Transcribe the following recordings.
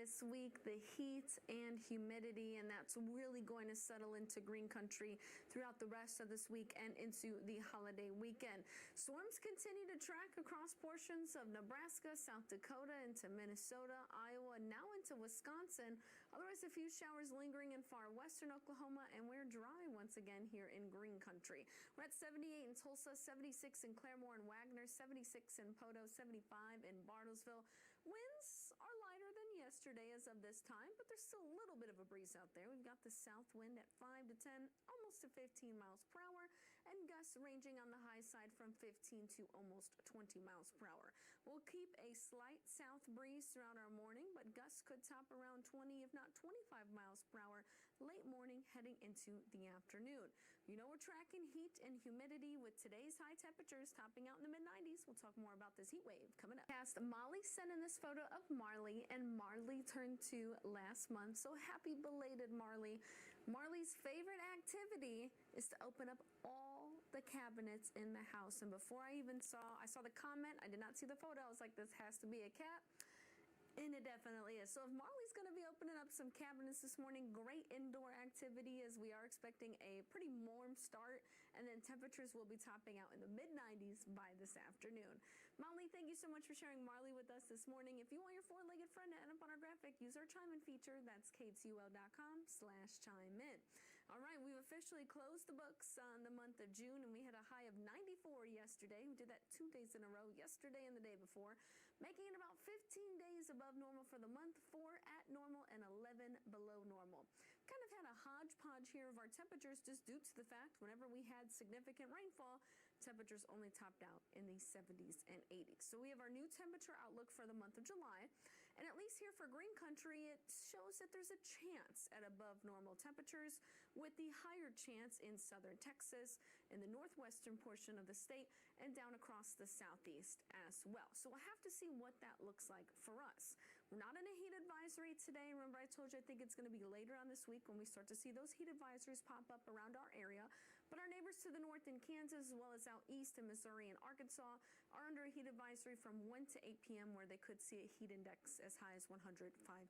this week, the heat and humidity, and that's really going to settle into green country throughout the rest of this week and into the holiday weekend. Storms continue to track across portions of Nebraska, South Dakota, into Minnesota, Iowa, now into Wisconsin. Otherwise, a few showers lingering in far western Oklahoma, and we're dry once again here in green country. We're at 78 in Tulsa, 76 in Claremore and Wagner, 76 in Poto, 75 in Bartlesville. Winds are lighter than yesterday as of this time, but there's still a little bit of a breeze out there. We've got the south wind at 5 to 10, almost to 15 miles per hour, and gusts ranging on the high side from 15 to almost 20 miles per hour. We'll keep a slight south breeze throughout our morning, but gusts could top around 20, if not 25 miles per hour late morning heading into the afternoon. You know, we're tracking heat and humidity with today's high temperatures topping out in the mid-90s. We'll talk more about this heat wave coming up. Cast Molly sent in this photo of Marley, and Marley turned 2 last month. So happy belated, Marley. Marley's favorite activity is to open up all the cabinets in the house. And before I saw the comment, I did not see the photo. I was like, this has to be a cat. And it definitely is. So if Marley's going to be opening up some cabinets this morning, great indoor activity as we are expecting a pretty warm start, and then temperatures will be topping out in the mid-90s by this afternoon. Molly, thank you so much for sharing Marley with us this morning. If you want your four-legged friend to end up on our graphic, use our chime-in feature. That's KTUL.com/chime-in. All right, we've officially closed the books on the month of June, and we had a high of 94 yesterday. We did that 2 days in a row, yesterday and the day before, making it about 15 days above normal for the month, 4 at normal and 11 below normal. Kind of had a hodgepodge here of our temperatures just due to the fact whenever we had significant rainfall, temperatures only topped out in the 70s and 80s. So we have our new temperature outlook for the month of July, and at least here for green country, it shows that there's a chance at above normal temperatures, with the higher chance in southern Texas, in the northwestern portion of the state, and down across the southeast as well. So we'll have to see what that looks like for us. We're not in a heat advisory today. Remember, I told you I think it's going to be later on this week when we start to see those heat advisories pop up around our area. But our neighbors to the north in Kansas, as well as out east in Missouri and Arkansas, are under a heat advisory from 1 to 8 p.m. where they could see a heat index as high as 105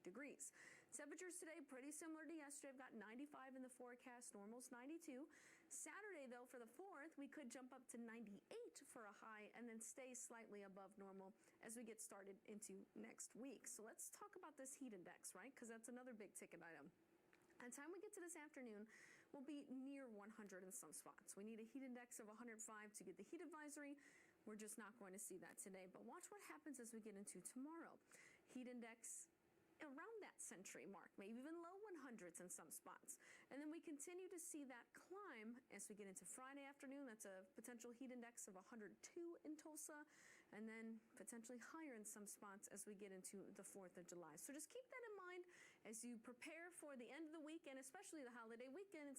degrees. Temperatures today pretty similar to yesterday. I've got 95 in the forecast, normal's 92. Saturday, though, for the 4th, we could jump up to 98 for a high and then stay slightly above normal as we get started into next week. So let's talk about this heat index, right? Because that's another big ticket item. By the time we get to this afternoon, we'll be near 100 in some spots. We need a heat index of 105 to get the heat advisory. We're just not going to see that today. But watch what happens as we get into tomorrow. Heat index around that century mark, maybe even low 100s in some spots. And then we continue to see that climb as we get into Friday afternoon. That's a potential heat index of 102 in Tulsa, and then potentially higher in some spots as we get into the 4th of July. So just keep that in mind as you prepare for the end of the week and especially the holiday weekend. It's